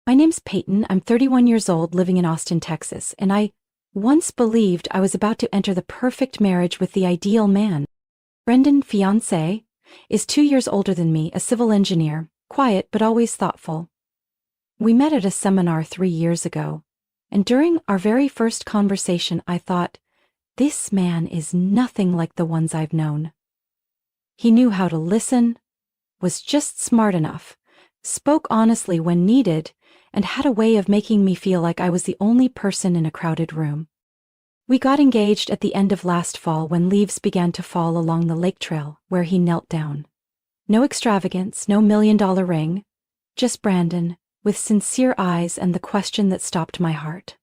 My name's Peyton. I'm 31 years old, living in Austin, Texas, and I once believed I was about to enter the perfect marriage with the ideal man. Brendan, fiancé, is 2 years older than me, a civil engineer, quiet but always thoughtful. We met at a seminar 3 years ago, and during our very first conversation I thought, this man is nothing like the ones I've known. He knew how to listen, was just smart enough, spoke honestly when needed, and had a way of making me feel like I was the only person in a crowded room. We got engaged at the end of last fall when leaves began to fall along the lake trail where he knelt down. No extravagance, no $1 million ring, just Brandon, with sincere eyes and the question that stopped my heart.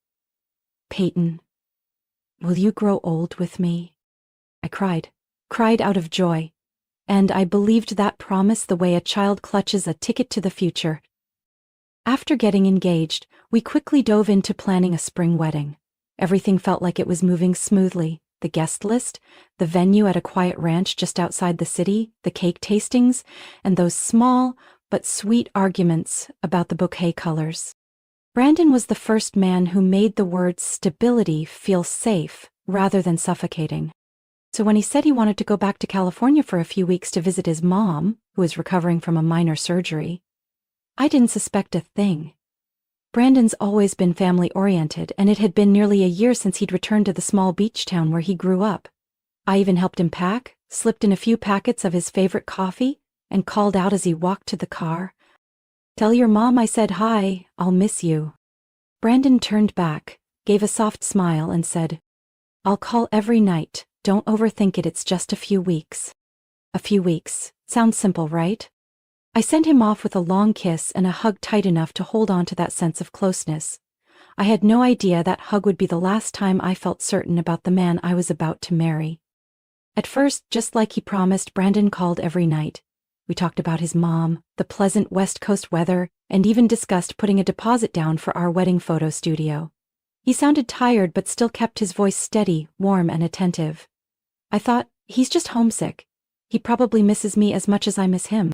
Peyton, will you grow old with me? I cried out of joy, and I believed that promise the way a child clutches a ticket to the future. After getting engaged, we quickly dove into planning a spring wedding. Everything felt like it was moving smoothly. The guest list, the venue at a quiet ranch just outside the city, the cake tastings, and those small but sweet arguments about the bouquet colors. Brandon was the first man who made the word stability feel safe rather than suffocating. So when he said he wanted to go back to California for a few weeks to visit his mom, who was recovering from a minor surgery, I didn't suspect a thing. Brandon's always been family-oriented, and it had been nearly a year since he'd returned to the small beach town where he grew up. I even helped him pack, slipped in a few packets of his favorite coffee, and called out as he walked to the car, "Tell your mom I said hi, I'll miss you." Brandon turned back, gave a soft smile, and said, "I'll call every night, don't overthink it, it's just a few weeks." A few weeks. Sounds simple, right? I sent him off with a long kiss and a hug tight enough to hold on to that sense of closeness. I had no idea that hug would be the last time I felt certain about the man I was about to marry. At first, just like he promised, Brandon called every night. We talked about his mom, the pleasant West Coast weather, and even discussed putting a deposit down for our wedding photo studio. He sounded tired but still kept his voice steady, warm, and attentive. I thought, he's just homesick. He probably misses me as much as I miss him.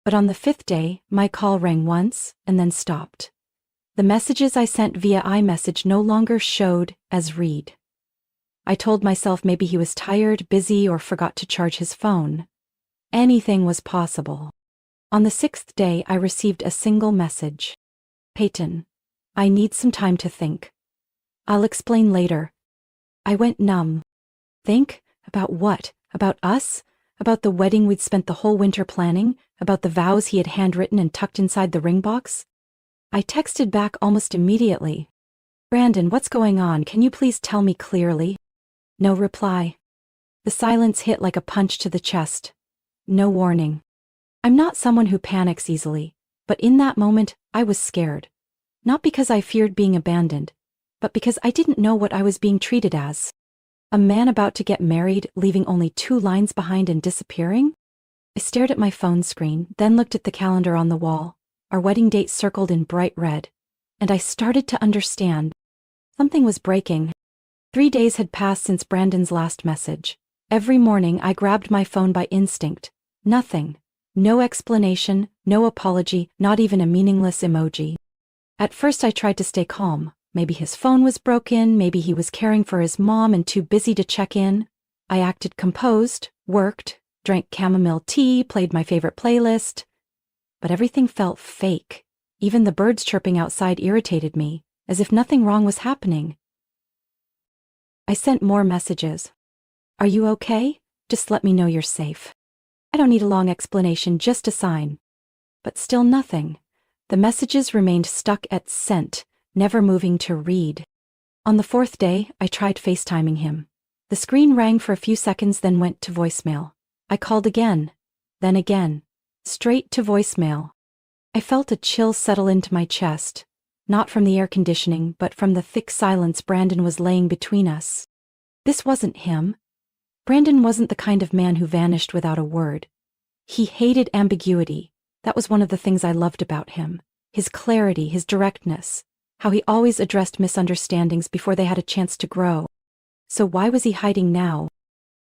But on the 5th day, my call rang once and then stopped. The messages I sent via iMessage no longer showed as read. I told myself maybe he was tired, busy, or forgot to charge his phone. Anything was possible. On the 6th day, I received a single message. "Peyton, I need some time to think. I'll explain later." I went numb. Think? About what? About us? About the wedding we'd spent the whole winter planning? About the vows he had handwritten and tucked inside the ring box? I texted back almost immediately. "Brandon, what's going on? Can you please tell me clearly?" No reply. The silence hit like a punch to the chest. No warning. I'm not someone who panics easily, but in that moment, I was scared. Not because I feared being abandoned, but because I didn't know what I was being treated as. A man about to get married, leaving only 2 lines behind and disappearing? I stared at my phone screen, then looked at the calendar on the wall, our wedding date circled in bright red, and I started to understand. Something was breaking. 3 days had passed since Brandon's last message. Every morning I grabbed my phone by instinct. Nothing. No explanation, no apology, not even a meaningless emoji. At first I tried to stay calm. Maybe his phone was broken, maybe he was caring for his mom and too busy to check in. I acted composed, worked, drank chamomile tea, played my favorite playlist. But everything felt fake. Even the birds chirping outside irritated me, as if nothing wrong was happening. I sent more messages. "Are you okay? Just let me know you're safe." I don't need a long explanation, just a sign. But still nothing. The messages remained stuck at sent, never moving to read. On the 4th day, I tried FaceTiming him. The screen rang for a few seconds, then went to voicemail. I called again, then again, straight to voicemail. I felt a chill settle into my chest, not from the air conditioning, but from the thick silence Brandon was laying between us. This wasn't him. Brandon wasn't the kind of man who vanished without a word. He hated ambiguity. That was one of the things I loved about him. His clarity, his directness, how he always addressed misunderstandings before they had a chance to grow. So why was he hiding now?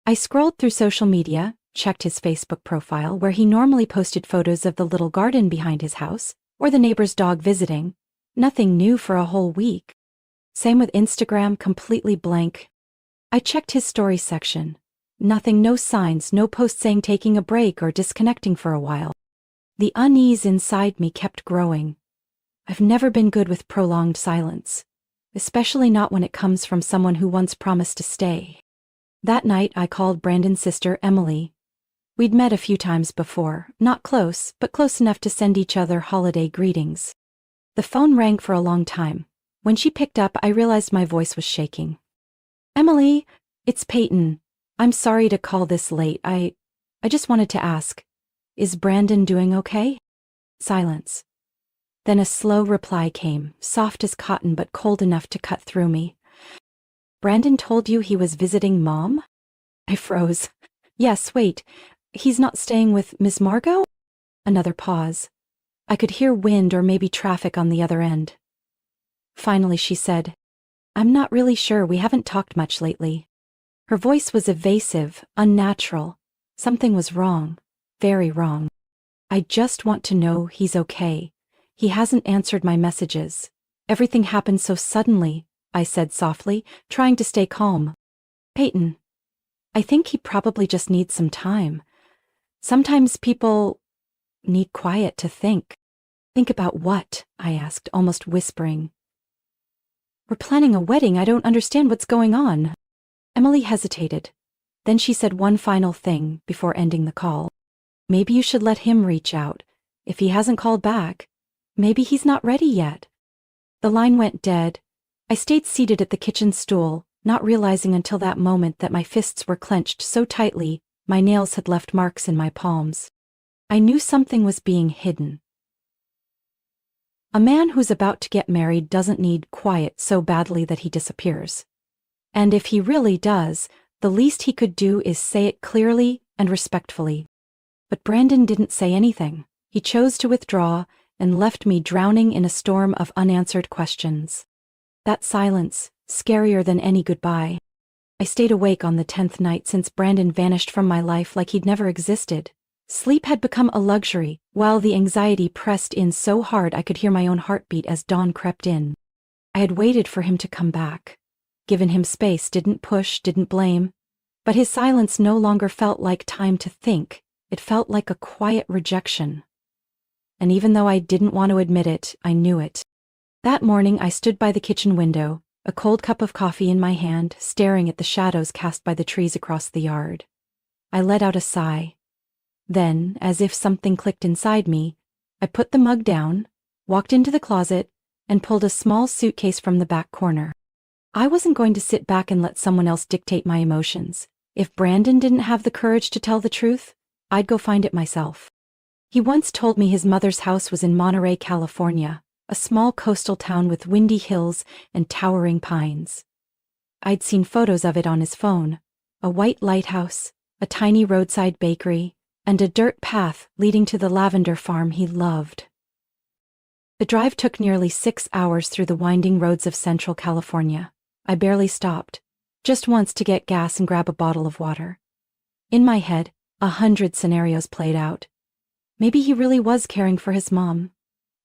I scrolled through social media, checked his Facebook profile, where he normally posted photos of the little garden behind his house, or the neighbor's dog visiting, Nothing new for a whole week. Same with Instagram, completely blank. I checked his story section. Nothing, no signs, no post saying taking a break or disconnecting for a while. The unease inside me kept growing. I've never been good with prolonged silence, especially not when it comes from someone who once promised to stay. That night I called Brandon's sister, Emily. We'd met a few times before, not close, but close enough to send each other holiday greetings. The phone rang for a long time. When she picked up, I realized my voice was shaking. "Emily, it's Peyton. I'm sorry to call this late. I just wanted to ask, is Brandon doing okay?" Silence. Then a slow reply came, soft as cotton but cold enough to cut through me. "Brandon told you he was visiting Mom?" I froze. "Yes, wait. He's not staying with Miss Margot?" Another pause. I could hear wind or maybe traffic on the other end. Finally she said, "I'm not really sure. We haven't talked much lately." Her voice was evasive, unnatural. Something was wrong. Very wrong. "I just want to know he's okay. He hasn't answered my messages. Everything happened so suddenly," I said softly, trying to stay calm. "Peyton, I think he probably just needs some time. Sometimes people need quiet to think." "Think about what?" I asked, almost whispering. "We're planning a wedding. I don't understand what's going on." Emily hesitated. Then she said one final thing before ending the call. "Maybe you should let him reach out. If he hasn't called back, maybe he's not ready yet." The line went dead. I stayed seated at the kitchen stool, not realizing until that moment that my fists were clenched so tightly, my nails had left marks in my palms. I knew something was being hidden. A man who's about to get married doesn't need quiet so badly that he disappears. And if he really does, the least he could do is say it clearly and respectfully. But Brandon didn't say anything. He chose to withdraw and left me drowning in a storm of unanswered questions. That silence, scarier than any goodbye. I stayed awake on the 10th night since Brandon vanished from my life like he'd never existed. Sleep had become a luxury, while the anxiety pressed in so hard I could hear my own heartbeat as dawn crept in. I had waited for him to come back. Given him space, didn't push, didn't blame. But his silence no longer felt like time to think. It felt like a quiet rejection. And even though I didn't want to admit it, I knew it. That morning I stood by the kitchen window, a cold cup of coffee in my hand, staring at the shadows cast by the trees across the yard. I let out a sigh. Then, as if something clicked inside me, I put the mug down, walked into the closet, and pulled a small suitcase from the back corner. I wasn't going to sit back and let someone else dictate my emotions. If Brandon didn't have the courage to tell the truth, I'd go find it myself. He once told me his mother's house was in Monterey, California, a small coastal town with windy hills and towering pines. I'd seen photos of it on his phone, a white lighthouse, a tiny roadside bakery, and a dirt path leading to the lavender farm he loved. The drive took nearly 6 hours through the winding roads of Central California. I barely stopped, just once to get gas and grab a bottle of water. In my head, 100 scenarios played out. Maybe he really was caring for his mom.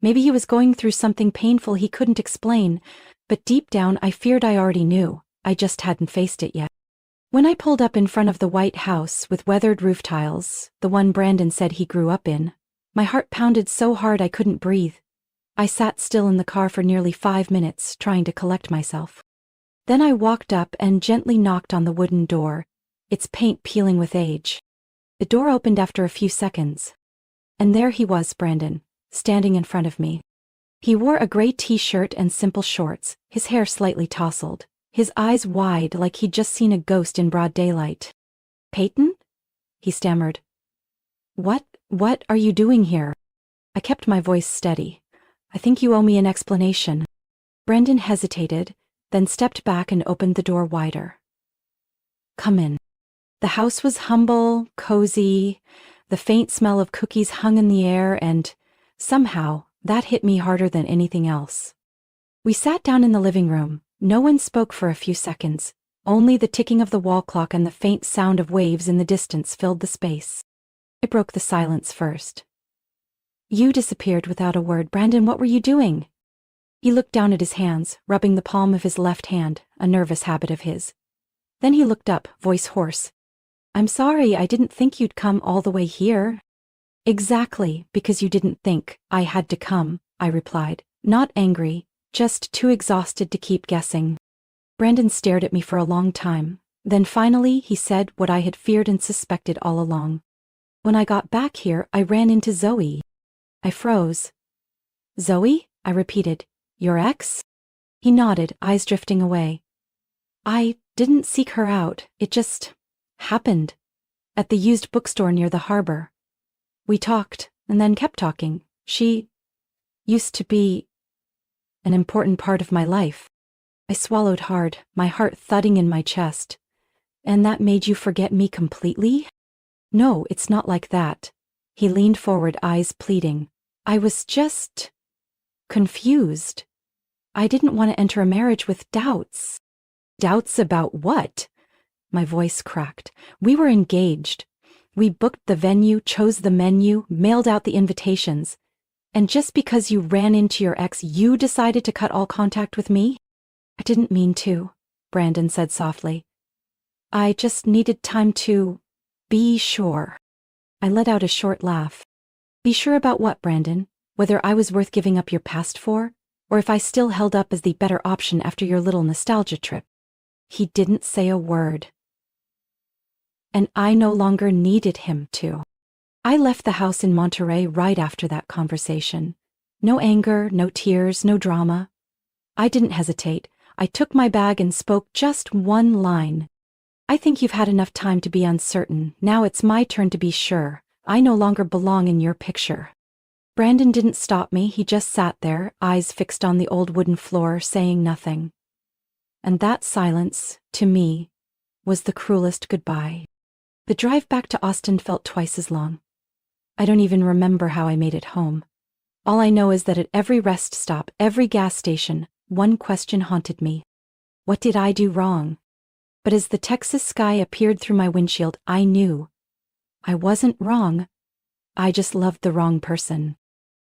Maybe he was going through something painful he couldn't explain, but deep down I feared I already knew. I just hadn't faced it yet. When I pulled up in front of the white house with weathered roof tiles, the one Brandon said he grew up in, my heart pounded so hard I couldn't breathe. I sat still in the car for nearly 5 minutes, trying to collect myself. Then I walked up and gently knocked on the wooden door, its paint peeling with age. The door opened after a few seconds. And there he was, Brandon, standing in front of me. He wore a gray t-shirt and simple shorts, his hair slightly tousled, his eyes wide like he'd just seen a ghost in broad daylight. "Peyton?" he stammered. What are you doing here?" I kept my voice steady. "I think you owe me an explanation." Brandon hesitated, then stepped back and opened the door wider. "Come in." The house was humble, cozy. The faint smell of cookies hung in the air, and somehow that hit me harder than anything else. We sat down in the living room. No one spoke for a few seconds. Only the ticking of the wall clock and the faint sound of waves in the distance filled the space. I broke the silence first. "You disappeared without a word. Brandon, what were you doing?" He looked down at his hands, rubbing the palm of his left hand, a nervous habit of his. Then he looked up, voice hoarse. I'm sorry, I didn't think you'd come all the way here. Exactly, because you didn't think I had to come, I replied, not angry, just too exhausted to keep guessing. Brandon stared at me for a long time. Then finally he said what I had feared and suspected all along. When I got back here, I ran into Zoe. I froze. Zoe? I repeated. Your ex? He nodded, eyes drifting away. I didn't seek her out, it just happened. At the used bookstore near the harbor. We talked, and then kept talking. She used to be an important part of my life. I swallowed hard, my heart thudding in my chest. And that made you forget me completely? No, it's not like that. He leaned forward, eyes pleading. I was just confused. I didn't want to enter a marriage with doubts. Doubts about what? My voice cracked. We were engaged. We booked the venue, chose the menu, mailed out the invitations. And just because you ran into your ex, you decided to cut all contact with me? I didn't mean to, Brandon said softly. I just needed time to be sure. I let out a short laugh. Be sure about what, Brandon? Whether I was worth giving up your past for? Or if I still held up as the better option after your little nostalgia trip? He didn't say a word. And I no longer needed him to. I left the house in Monterey right after that conversation. No anger, no tears, no drama. I didn't hesitate. I took my bag and spoke just one line. I think you've had enough time to be uncertain. Now it's my turn to be sure. I no longer belong in your picture. Brandon didn't stop me. He just sat there, eyes fixed on the old wooden floor, saying nothing. And that silence, to me, was the cruelest goodbye. The drive back to Austin felt twice as long. I don't even remember how I made it home. All I know is that at every rest stop, every gas station, one question haunted me. What did I do wrong? But as the Texas sky appeared through my windshield, I knew. I wasn't wrong. I just loved the wrong person.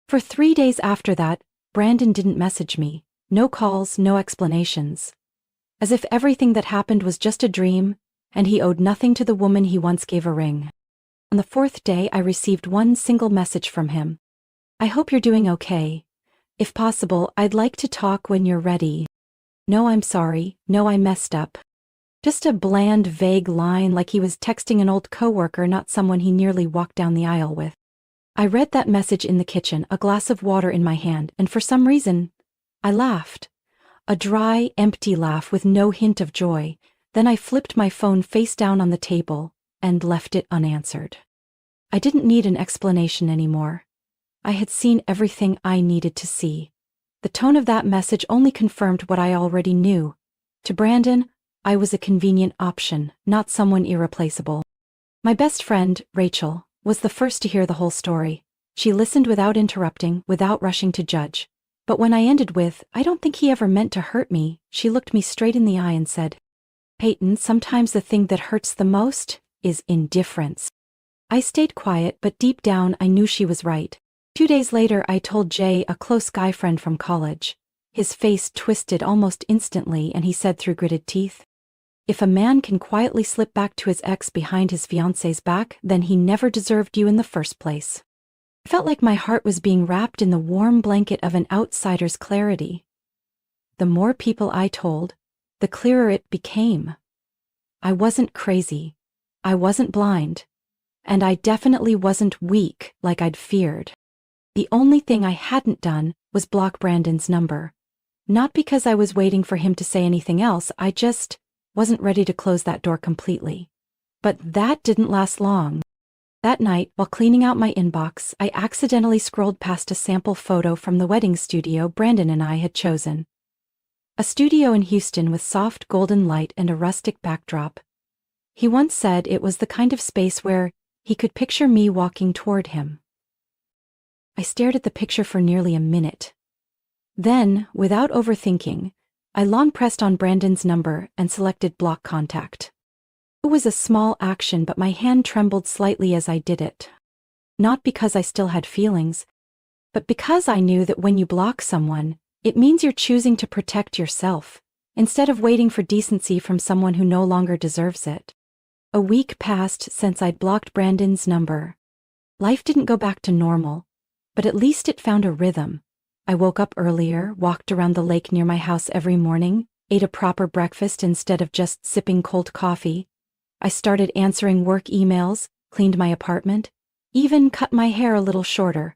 For 3 days after that, Brandon didn't message me. No calls, no explanations. As if everything that happened was just a dream, and he owed nothing to the woman he once gave a ring. On the 4th day, I received one single message from him. I hope you're doing okay. If possible, I'd like to talk when you're ready. No, I'm sorry. No, I messed up. Just a bland, vague line like he was texting an old coworker, not someone he nearly walked down the aisle with. I read that message in the kitchen, a glass of water in my hand, and for some reason, I laughed. A dry, empty laugh with no hint of joy. Then I flipped my phone face down on the table and left it unanswered. I didn't need an explanation anymore. I had seen everything I needed to see. The tone of that message only confirmed what I already knew. To Brandon, I was a convenient option, not someone irreplaceable. My best friend, Rachel, was the first to hear the whole story. She listened without interrupting, without rushing to judge. But when I ended with, I don't think he ever meant to hurt me, she looked me straight in the eye and said, Peyton, sometimes the thing that hurts the most is indifference. I stayed quiet, but deep down I knew she was right. 2 days later, I told Jay, a close guy friend from college. His face twisted almost instantly, and he said through gritted teeth, If a man can quietly slip back to his ex behind his fiancé's back, then he never deserved you in the first place. I felt like my heart was being wrapped in the warm blanket of an outsider's clarity. The more people I told, the clearer it became. I wasn't crazy. I wasn't blind. And I definitely wasn't weak like I'd feared. The only thing I hadn't done was block Brandon's number. Not because I was waiting for him to say anything else, I just wasn't ready to close that door completely. But that didn't last long. That night, while cleaning out my inbox, I accidentally scrolled past a sample photo from the wedding studio Brandon and I had chosen. A studio in Houston with soft golden light and a rustic backdrop. He once said it was the kind of space where he could picture me walking toward him. I stared at the picture for nearly a minute. Then, without overthinking, I long pressed on Brandon's number and selected block contact. It was a small action, but my hand trembled slightly as I did it. Not because I still had feelings, but because I knew that when you block someone, It means you're choosing to protect yourself, instead of waiting for decency from someone who no longer deserves it. A week passed since I'd blocked Brandon's number. Life didn't go back to normal, but at least it found a rhythm. I woke up earlier, walked around the lake near my house every morning, ate a proper breakfast instead of just sipping cold coffee. I started answering work emails, cleaned my apartment, even cut my hair a little shorter,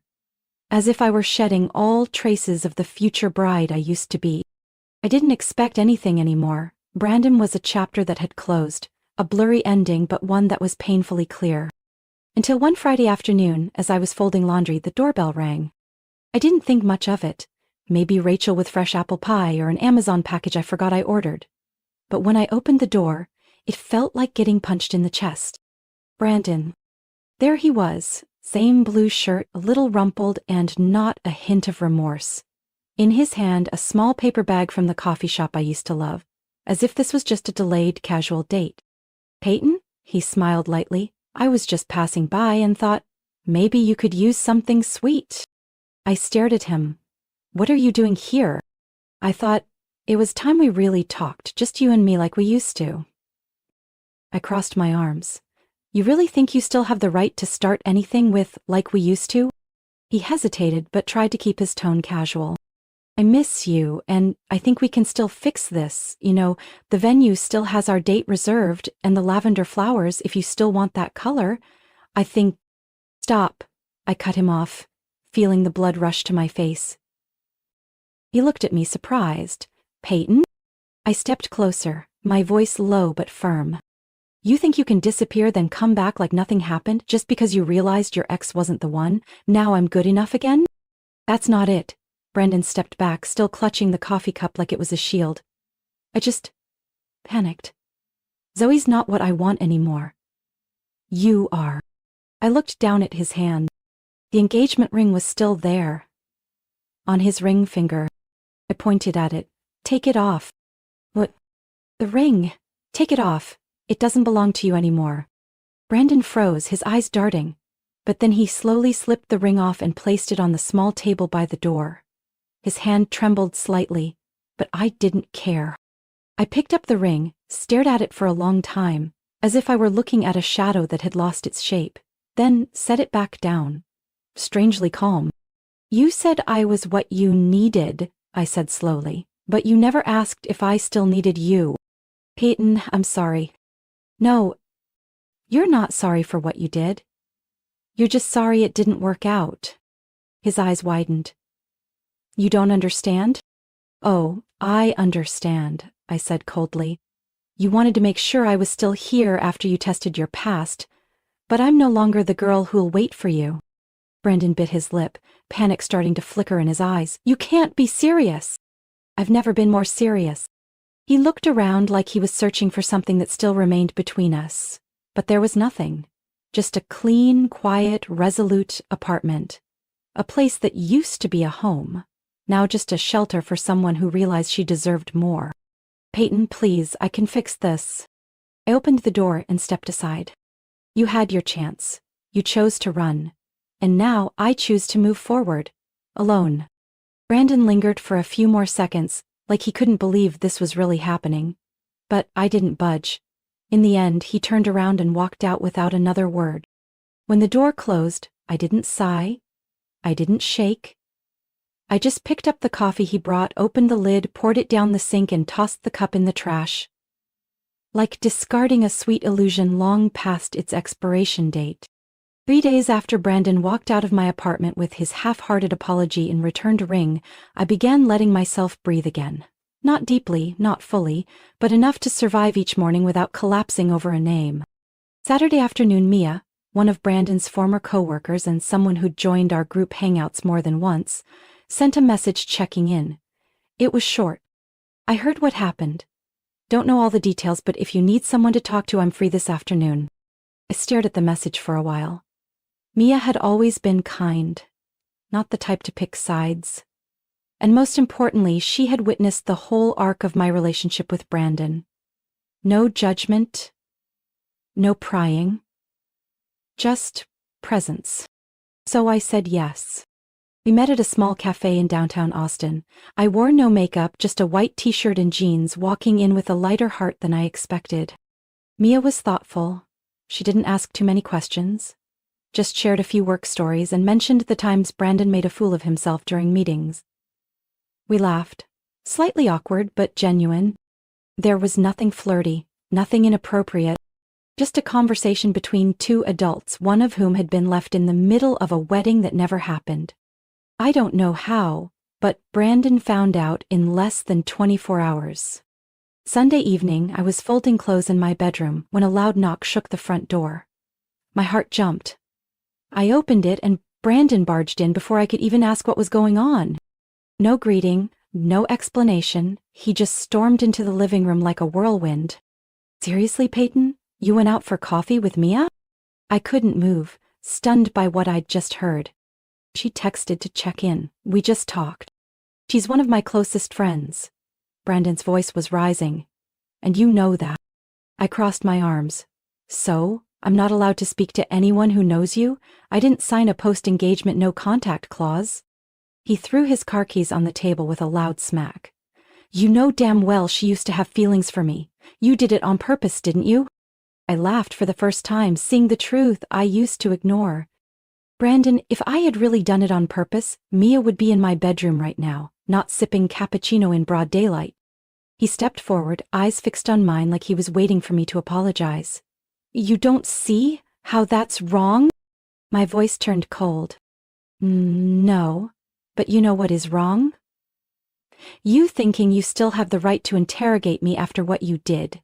as if I were shedding all traces of the future bride I used to be. I didn't expect anything anymore. Brandon was a chapter that had closed, a blurry ending but one that was painfully clear. Until one Friday afternoon, as I was folding laundry, the doorbell rang. I didn't think much of it. Maybe Rachel with fresh apple pie or an Amazon package I forgot I ordered. But when I opened the door, it felt like getting punched in the chest. Brandon. There he was, same blue shirt, a little rumpled and not a hint of remorse. In his hand, a small paper bag from the coffee shop I used to love, as if this was just a delayed casual date. Peyton? He smiled lightly. I was just passing by and thought, maybe you could use something sweet. I stared at him. What are you doing here? I thought, it was time we really talked, just you and me like we used to. I crossed my arms. You really think you still have the right to start anything with, like we used to? He hesitated but tried to keep his tone casual. I miss you, and I think we can still fix this. You know, the venue still has our date reserved, and the lavender flowers if you still want that color. I think... Stop. I cut him off, feeling the blood rush to my face. He looked at me surprised. Peyton? I stepped closer, my voice low but firm. You think you can disappear then come back like nothing happened just because you realized your ex wasn't the one? Now I'm good enough again? That's not it. Brandon stepped back, still clutching the coffee cup like it was a shield. I just panicked. Zoe's not what I want anymore. You are. I looked down at his hand. The engagement ring was still there. On his ring finger. I pointed at it. Take it off. What? The ring. Take it off. It doesn't belong to you anymore. Brandon froze, his eyes darting. But then he slowly slipped the ring off and placed it on the small table by the door. His hand trembled slightly, but I didn't care. I picked up the ring, stared at it for a long time, as if I were looking at a shadow that had lost its shape, then set it back down. Strangely calm. You said I was what you needed, I said slowly, but you never asked if I still needed you. Peyton, I'm sorry. No, you're not sorry for what you did. You're just sorry it didn't work out. His eyes widened. You don't understand? Oh, I understand, I said coldly. You wanted to make sure I was still here after you tested your past, but I'm no longer the girl who'll wait for you. Brandon bit his lip, panic starting to flicker in his eyes. You can't be serious. I've never been more serious. He looked around like he was searching for something that still remained between us, but there was nothing. Just a clean, quiet, resolute apartment. A place that used to be a home. Now just a shelter for someone who realized she deserved more. Peyton, please, I can fix this. I opened the door and stepped aside. You had your chance. You chose to run. And now I choose to move forward. Alone. Brandon lingered for a few more seconds, like he couldn't believe this was really happening. But I didn't budge. In the end, he turned around and walked out without another word. When the door closed, I didn't sigh. I didn't shake. I just picked up the coffee he brought, opened the lid, poured it down the sink, and tossed the cup in the trash. Like discarding a sweet illusion long past its expiration date. 3 days after Brandon walked out of my apartment with his half-hearted apology and returned ring, I began letting myself breathe again. Not deeply, not fully, but enough to survive each morning without collapsing over a name. Saturday afternoon, Mia, one of Brandon's former co-workers and someone who'd joined our group hangouts more than once, sent a message checking in. It was short. I heard what happened. Don't know all the details, but if you need someone to talk to, I'm free this afternoon. I stared at the message for a while. Mia had always been kind, not the type to pick sides. And most importantly, she had witnessed the whole arc of my relationship with Brandon. No judgment, no prying, just presence. So I said yes. We met at a small cafe in downtown Austin. I wore no makeup, just a white t-shirt and jeans, walking in with a lighter heart than I expected. Mia was thoughtful. She didn't ask too many questions, just shared a few work stories and mentioned the times Brandon made a fool of himself during meetings. We laughed. Slightly awkward, but genuine. There was nothing flirty, nothing inappropriate. Just a conversation between two adults, one of whom had been left in the middle of a wedding that never happened. I don't know how, but Brandon found out in less than 24 hours. Sunday evening, I was folding clothes in my bedroom when a loud knock shook the front door. My heart jumped. I opened it and Brandon barged in before I could even ask what was going on. No greeting, no explanation, he just stormed into the living room like a whirlwind. "Seriously, Peyton? You went out for coffee with Mia?" I couldn't move, stunned by what I'd just heard. "She texted to check in. We just talked. She's one of my closest friends." Brandon's voice was rising. "And you know that." I crossed my arms. "So? I'm not allowed to speak to anyone who knows you? I didn't sign a post-engagement no-contact clause." He threw his car keys on the table with a loud smack. "You know damn well she used to have feelings for me. You did it on purpose, didn't you?" I laughed for the first time, seeing the truth I used to ignore. "Brandon, if I had really done it on purpose, Mia would be in my bedroom right now, not sipping cappuccino in broad daylight." He stepped forward, eyes fixed on mine like he was waiting for me to apologize. "You don't see how that's wrong?" My voice turned cold. "No, but you know what is wrong? You thinking you still have the right to interrogate me after what you did."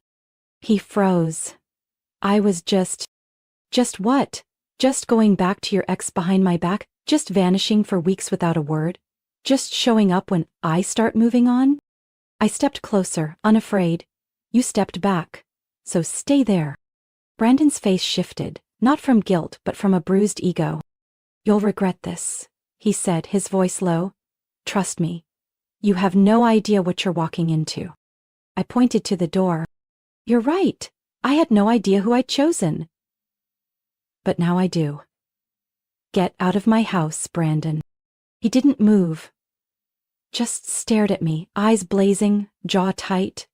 He froze. I was just what? Just going back to your ex behind my back? Just vanishing for weeks without a word? Just showing up when I start moving on? I stepped closer, unafraid. You stepped back. So stay there. Brandon's face shifted, not from guilt but from a bruised ego. "You'll regret this," he said, his voice low. "Trust me. You have no idea what you're walking into." I pointed to the door. "You're right. I had no idea who I'd chosen. But now I do. Get out of my house, Brandon." He didn't move. Just stared at me, eyes blazing, jaw tight.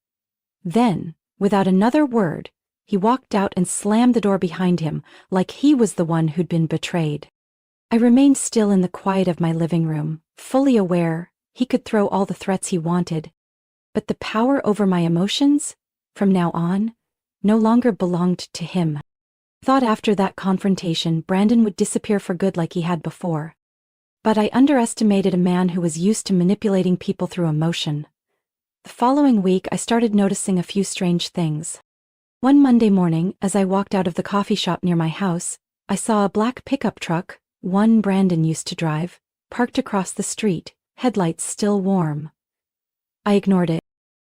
Then, without another word, he walked out and slammed the door behind him, like he was the one who'd been betrayed. I remained still in the quiet of my living room, fully aware he could throw all the threats he wanted. But the power over my emotions, from now on, no longer belonged to him. I thought after that confrontation Brandon would disappear for good like he had before. But I underestimated a man who was used to manipulating people through emotion. The following week I started noticing a few strange things. One Monday morning, as I walked out of the coffee shop near my house, I saw a black pickup truck, one Brandon used to drive, parked across the street, headlights still warm. I ignored it.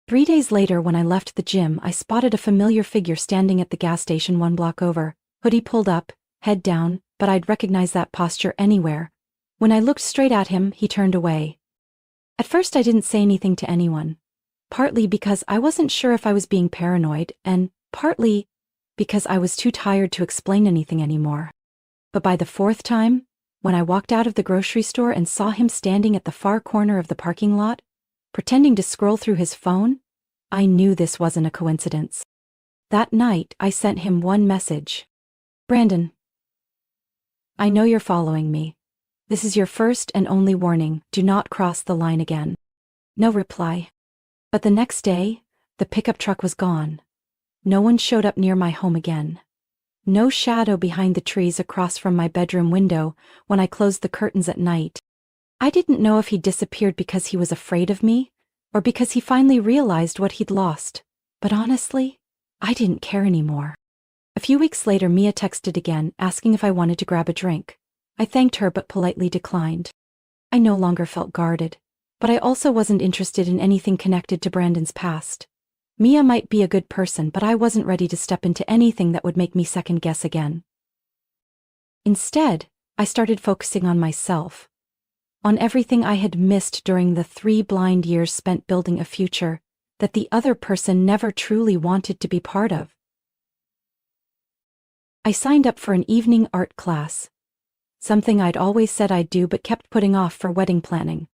3 days later, when I left the gym, I spotted a familiar figure standing at the gas station 1 block over, hoodie pulled up, head down, but I'd recognize that posture anywhere. When I looked straight at him, he turned away. At first I didn't say anything to anyone, partly because I wasn't sure if I was being paranoid, and partly because I was too tired to explain anything anymore. But by the 4th time, when I walked out of the grocery store and saw him standing at the far corner of the parking lot, pretending to scroll through his phone, I knew this wasn't a coincidence. That night, I sent him one message. "Brandon, I know you're following me. This is your first and only warning. Do not cross the line again." No reply. But the next day, the pickup truck was gone. No one showed up near my home again. No shadow behind the trees across from my bedroom window when I closed the curtains at night. I didn't know if he disappeared because he was afraid of me, or because he finally realized what he'd lost. But honestly, I didn't care anymore. A few weeks later, Mia texted again, asking if I wanted to grab a drink. I thanked her but politely declined. I no longer felt guarded, but I also wasn't interested in anything connected to Brandon's past. Mia might be a good person, but I wasn't ready to step into anything that would make me second guess again. Instead, I started focusing on myself, on everything I had missed during the 3 blind years spent building a future that the other person never truly wanted to be part of. I signed up for an evening art class. something I'd always said I'd do but kept putting off for wedding planning.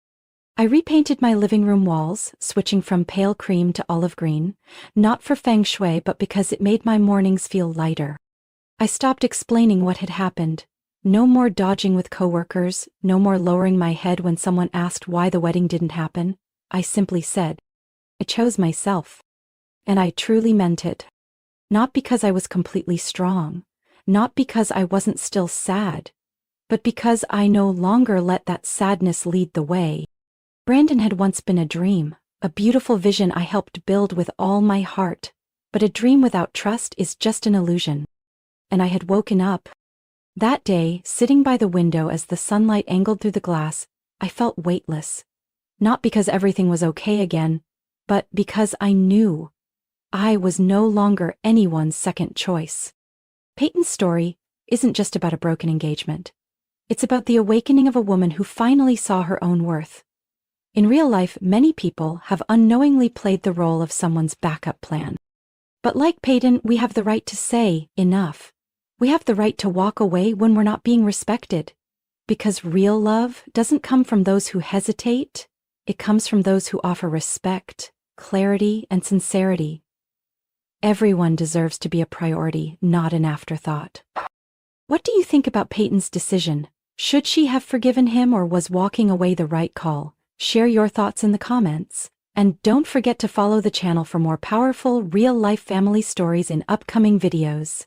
I repainted my living room walls, switching from pale cream to olive green, not for feng shui but because it made my mornings feel lighter. I stopped explaining what had happened. No more dodging with coworkers, no more lowering my head when someone asked why the wedding didn't happen. I simply said, I chose myself. And I truly meant it. Not because I was completely strong, not because I wasn't still sad, but because I no longer let that sadness lead the way. Brandon had once been a dream, a beautiful vision I helped build with all my heart, but a dream without trust is just an illusion. And I had woken up. That day, sitting by the window as the sunlight angled through the glass, I felt weightless. Not because everything was okay again, but because I knew I was no longer anyone's second choice. Peyton's story isn't just about a broken engagement. It's about the awakening of a woman who finally saw her own worth. In real life, many people have unknowingly played the role of someone's backup plan. But like Peyton, we have the right to say, enough. We have the right to walk away when we're not being respected. Because real love doesn't come from those who hesitate, it comes from those who offer respect, clarity, and sincerity. Everyone deserves to be a priority, not an afterthought. What do you think about Peyton's decision? Should she have forgiven him or was walking away the right call? Share your thoughts in the comments. And don't forget to follow the channel for more powerful, real-life family stories in upcoming videos.